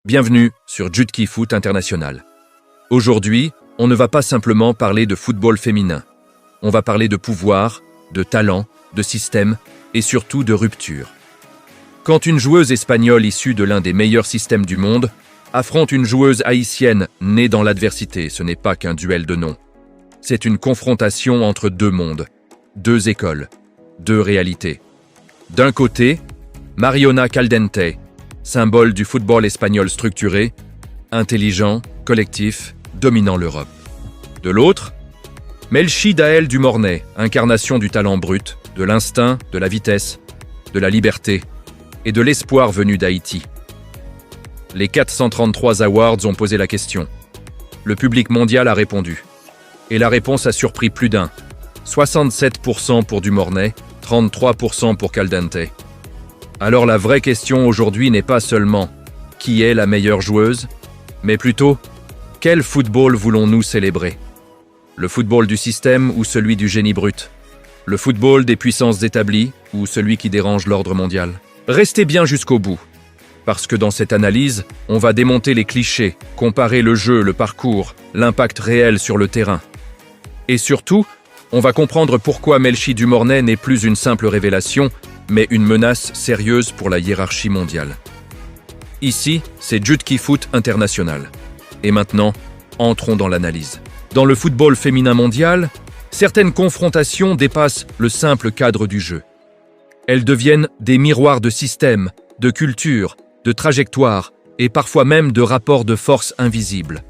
Bienvenue sur Jutki Foot International. Aujourd'hui, on ne va pas simplement parler de football féminin. On va parler de pouvoir, de talent, de système et surtout de rupture. Quand une joueuse espagnole issue de l'un des meilleurs systèmes du monde affronte une joueuse haïtienne née dans l'adversité, ce n'est pas qu'un duel de noms. C'est une confrontation entre deux mondes, deux écoles, deux réalités. D'un côté, Mariona Caldente, symbole du football espagnol structuré, intelligent, collectif, dominant l'Europe. De l'autre, Melchi Dael du Mornay, incarnation du talent brut, de l'instinct, de la vitesse, de la liberté et de l'espoir venu d'Haïti. Les 433 awards ont posé la question. Le public mondial a répondu. Et la réponse a surpris plus d'un. 67% pour du Mornay, 33% pour Caldente. Alors la vraie question aujourd'hui n'est pas seulement « qui est la meilleure joueuse ?», mais plutôt « quel football voulons-nous célébrer ? Le football du système ou celui du génie brut ? Le football des puissances établies ou celui qui dérange l'ordre mondial ? Restez bien jusqu'au bout, parce que dans cette analyse, on va démonter les clichés, comparer le jeu, le parcours, l'impact réel sur le terrain. Et surtout, on va comprendre pourquoi Melchi du Mornay n'est plus une simple révélation, mais une menace sérieuse pour la hiérarchie mondiale. Ici, c'est Jutki Foot International. Et maintenant, entrons dans l'analyse. Dans le football féminin mondial, certaines confrontations dépassent le simple cadre du jeu. Elles deviennent des miroirs de système, de culture, de trajectoire et parfois même de rapports de force invisibles.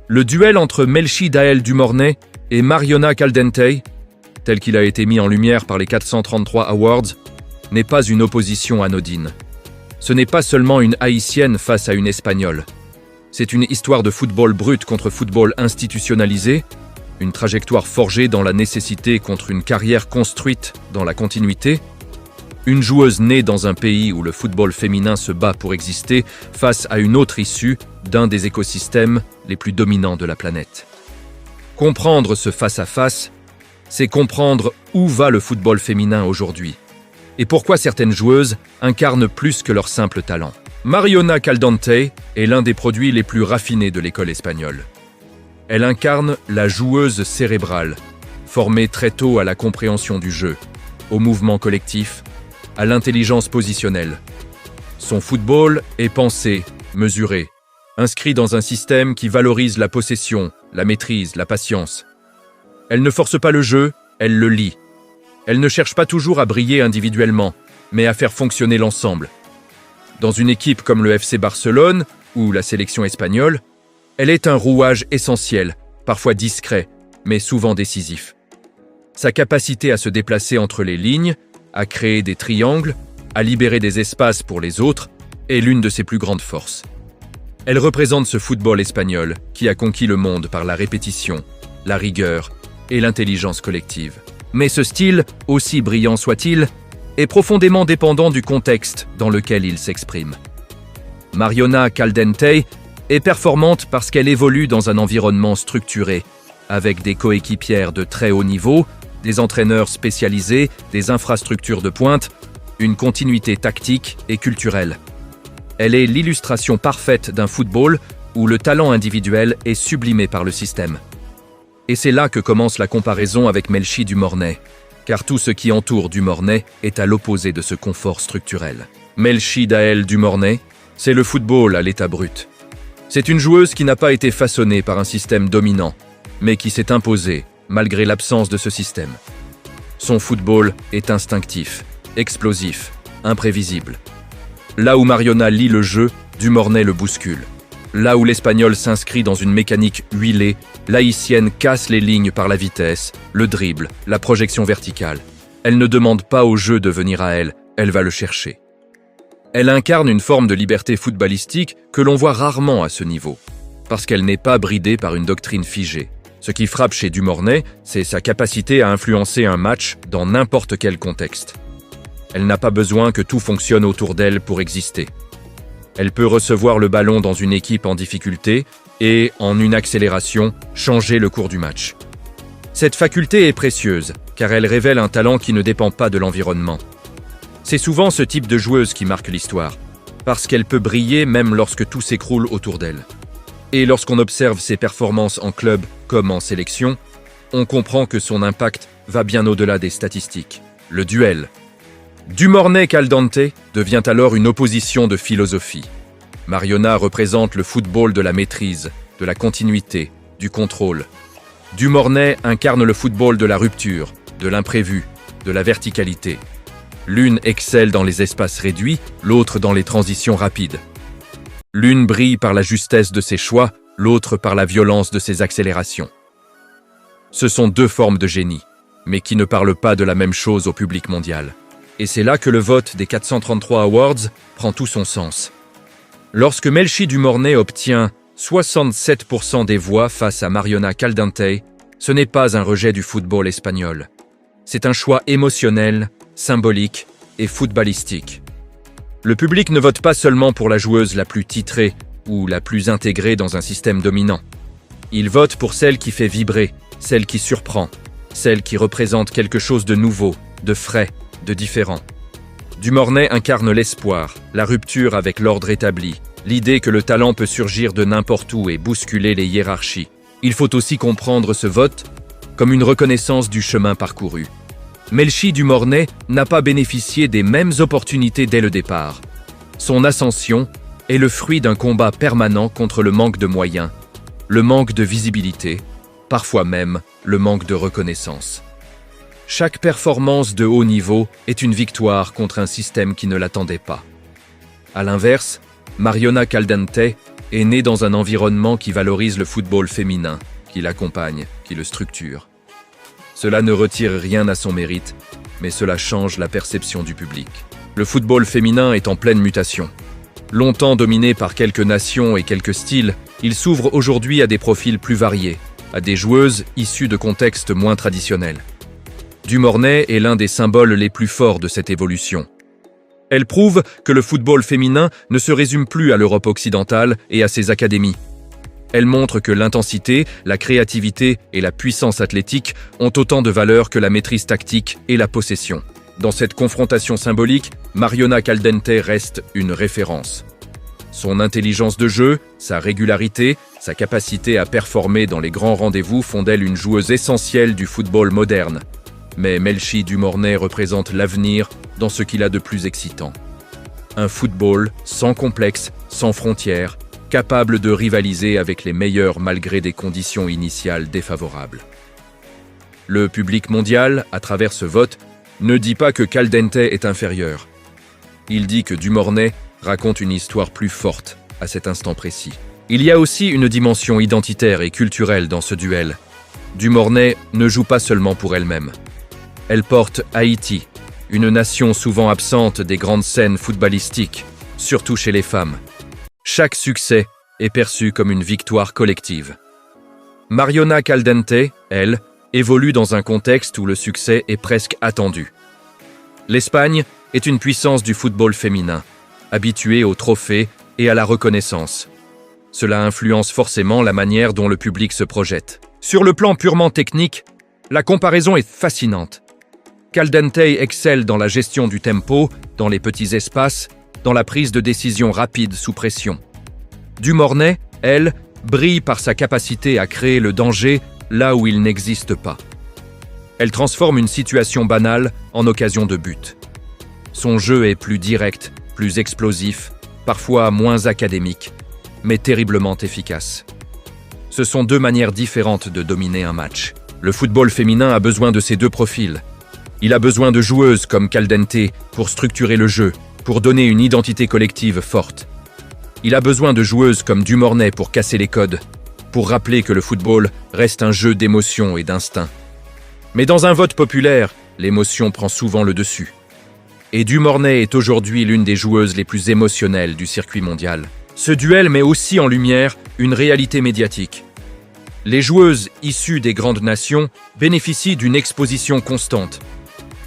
Le duel entre Melchi Dael du Mornay et Mariona Caldente, tel qu'il a été mis en lumière par les 433 Awards, n'est pas une opposition anodine. Ce n'est pas seulement une Haïtienne face à une Espagnole. C'est une histoire de football brut contre football institutionnalisé, une trajectoire forgée dans la nécessité contre une carrière construite dans la continuité, une joueuse née dans un pays où le football féminin se bat pour exister face à une autre issue d'un des écosystèmes les plus dominants de la planète. Comprendre ce face-à-face, c'est comprendre où va le football féminin aujourd'hui et pourquoi certaines joueuses incarnent plus que leur simple talent. Mariona Caldente est l'un des produits les plus raffinés de l'école espagnole. Elle incarne la joueuse cérébrale, formée très tôt à la compréhension du jeu, au mouvement collectif, à l'intelligence positionnelle. Son football est pensé, mesuré, inscrit dans un système qui valorise la possession, la maîtrise, la patience. Elle ne force pas le jeu, elle le lit. Elle ne cherche pas toujours à briller individuellement, mais à faire fonctionner l'ensemble. Dans une équipe comme le FC Barcelone ou la sélection espagnole, elle est un rouage essentiel, parfois discret, mais souvent décisif. Sa capacité à se déplacer entre les lignes, à créer des triangles, à libérer des espaces pour les autres, est l'une de ses plus grandes forces. Elle représente ce football espagnol qui a conquis le monde par la répétition, la rigueur et l'intelligence collective. Mais ce style, aussi brillant soit-il, est profondément dépendant du contexte dans lequel il s'exprime. Mariona Caldente est performante parce qu'elle évolue dans un environnement structuré, avec des coéquipières de très haut niveau, des entraîneurs spécialisés, des infrastructures de pointe, une continuité tactique et culturelle. Elle est l'illustration parfaite d'un football où le talent individuel est sublimé par le système. Et c'est là que commence la comparaison avec Melchi du Mornay, car tout ce qui entoure du Mornay est à l'opposé de ce confort structurel. Melchi Dael du Mornay, c'est le football à l'état brut. C'est une joueuse qui n'a pas été façonnée par un système dominant, mais qui s'est imposée malgré l'absence de ce système. Son football est instinctif, explosif, imprévisible. Là où Mariona lit le jeu, du Mornay le bouscule. Là où l'Espagnol s'inscrit dans une mécanique huilée, l'Haïtienne casse les lignes par la vitesse, le dribble, la projection verticale. Elle ne demande pas au jeu de venir à elle, elle va le chercher. Elle incarne une forme de liberté footballistique que l'on voit rarement à ce niveau, parce qu'elle n'est pas bridée par une doctrine figée. Ce qui frappe chez du Mornay, c'est sa capacité à influencer un match dans n'importe quel contexte. Elle n'a pas besoin que tout fonctionne autour d'elle pour exister. Elle peut recevoir le ballon dans une équipe en difficulté et, en une accélération, changer le cours du match. Cette faculté est précieuse, car elle révèle un talent qui ne dépend pas de l'environnement. C'est souvent ce type de joueuse qui marque l'histoire, parce qu'elle peut briller même lorsque tout s'écroule autour d'elle. Et lorsqu'on observe ses performances en club comme en sélection, on comprend que son impact va bien au-delà des statistiques. Le duel. Dumornay-Caldente devient alors une opposition de philosophie. Mariona représente le football de la maîtrise, de la continuité, du contrôle. Dumornay incarne le football de la rupture, de l'imprévu, de la verticalité. L'une excelle dans les espaces réduits, l'autre dans les transitions rapides. L'une brille par la justesse de ses choix, l'autre par la violence de ses accélérations. Ce sont deux formes de génie, mais qui ne parlent pas de la même chose au public mondial. Et c'est là que le vote des 433 Awards prend tout son sens. Lorsque Melchi Dumornay obtient 67% des voix face à Mariona Caldente, ce n'est pas un rejet du football espagnol. C'est un choix émotionnel, symbolique et footballistique. Le public ne vote pas seulement pour la joueuse la plus titrée ou la plus intégrée dans un système dominant. Il vote pour celle qui fait vibrer, celle qui surprend, celle qui représente quelque chose de nouveau, de frais, de différent. Dumornay incarne l'espoir, la rupture avec l'ordre établi, l'idée que le talent peut surgir de n'importe où et bousculer les hiérarchies. Il faut aussi comprendre ce vote comme une reconnaissance du chemin parcouru. Melchi Dumornay n'a pas bénéficié des mêmes opportunités dès le départ. Son ascension est le fruit d'un combat permanent contre le manque de moyens, le manque de visibilité, parfois même le manque de reconnaissance. Chaque performance de haut niveau est une victoire contre un système qui ne l'attendait pas. À l'inverse, Mariona Caldente est née dans un environnement qui valorise le football féminin, qui l'accompagne, qui le structure. Cela ne retire rien à son mérite, mais cela change la perception du public. Le football féminin est en pleine mutation. Longtemps dominé par quelques nations et quelques styles, il s'ouvre aujourd'hui à des profils plus variés, à des joueuses issues de contextes moins traditionnels. Dumornay est l'un des symboles les plus forts de cette évolution. Elle prouve que le football féminin ne se résume plus à l'Europe occidentale et à ses académies. Elle montre que l'intensité, la créativité et la puissance athlétique ont autant de valeur que la maîtrise tactique et la possession. Dans cette confrontation symbolique, Mariona Caldente reste une référence. Son intelligence de jeu, sa régularité, sa capacité à performer dans les grands rendez-vous font d'elle une joueuse essentielle du football moderne. Mais Melchi Dumornay représente l'avenir dans ce qu'il a de plus excitant. Un football sans complexe, sans frontières, capable de rivaliser avec les meilleurs malgré des conditions initiales défavorables. Le public mondial, à travers ce vote, ne dit pas que Caldente est inférieur. Il dit que Dumornay raconte une histoire plus forte à cet instant précis. Il y a aussi une dimension identitaire et culturelle dans ce duel. Dumornay ne joue pas seulement pour elle-même. Elle porte Haïti, une nation souvent absente des grandes scènes footballistiques, surtout chez les femmes. Chaque succès est perçu comme une victoire collective. Mariona Caldente, elle, évolue dans un contexte où le succès est presque attendu. L'Espagne est une puissance du football féminin, habituée aux trophées et à la reconnaissance. Cela influence forcément la manière dont le public se projette. Sur le plan purement technique, la comparaison est fascinante. Caldente excelle dans la gestion du tempo, dans les petits espaces, dans la prise de décision rapide sous pression. Dumornay, elle, brille par sa capacité à créer le danger là où il n'existe pas. Elle transforme une situation banale en occasion de but. Son jeu est plus direct, plus explosif, parfois moins académique, mais terriblement efficace. Ce sont deux manières différentes de dominer un match. Le football féminin a besoin de ces deux profils. Il a besoin de joueuses comme Caldente pour structurer le jeu, pour donner une identité collective forte. Il a besoin de joueuses comme Dumornay pour casser les codes, pour rappeler que le football reste un jeu d'émotion et d'instinct. Mais dans un vote populaire, l'émotion prend souvent le dessus. Et Dumornay est aujourd'hui l'une des joueuses les plus émotionnelles du circuit mondial. Ce duel met aussi en lumière une réalité médiatique. Les joueuses issues des grandes nations bénéficient d'une exposition constante.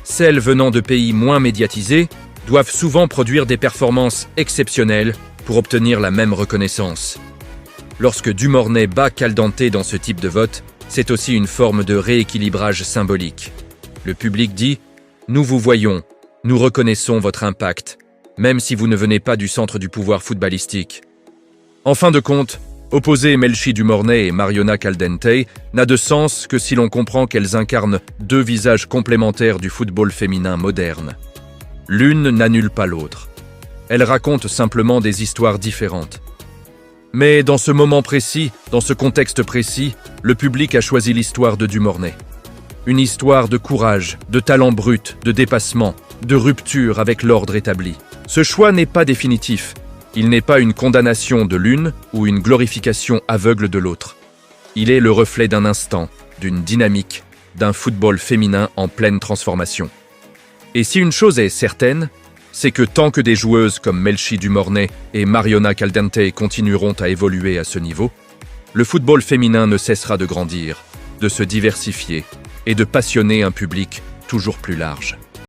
Celles venant de pays moins médiatisés doivent souvent produire des performances exceptionnelles pour obtenir la même reconnaissance. Lorsque Dumornay bat Caldente dans ce type de vote, c'est aussi une forme de rééquilibrage symbolique. Le public dit « Nous vous voyons, nous reconnaissons votre impact, même si vous ne venez pas du centre du pouvoir footballistique. En fin de compte, opposer Melchi Dumornay et Mariona Caldentey n'a de sens que si l'on comprend qu'elles incarnent deux visages complémentaires du football féminin moderne. L'une n'annule pas l'autre. Elles racontent simplement des histoires différentes. Mais dans ce moment précis, dans ce contexte précis, le public a choisi l'histoire de Dumornay. Une histoire de courage, de talent brut, de dépassement, de rupture avec l'ordre établi. Ce choix n'est pas définitif. Il n'est pas une condamnation de l'une ou une glorification aveugle de l'autre. Il est le reflet d'un instant, d'une dynamique, d'un football féminin en pleine transformation. Et si une chose est certaine, c'est que tant que des joueuses comme Melchi Dumornay et Mariona Caldentey continueront à évoluer à ce niveau, le football féminin ne cessera de grandir, de se diversifier et de passionner un public toujours plus large.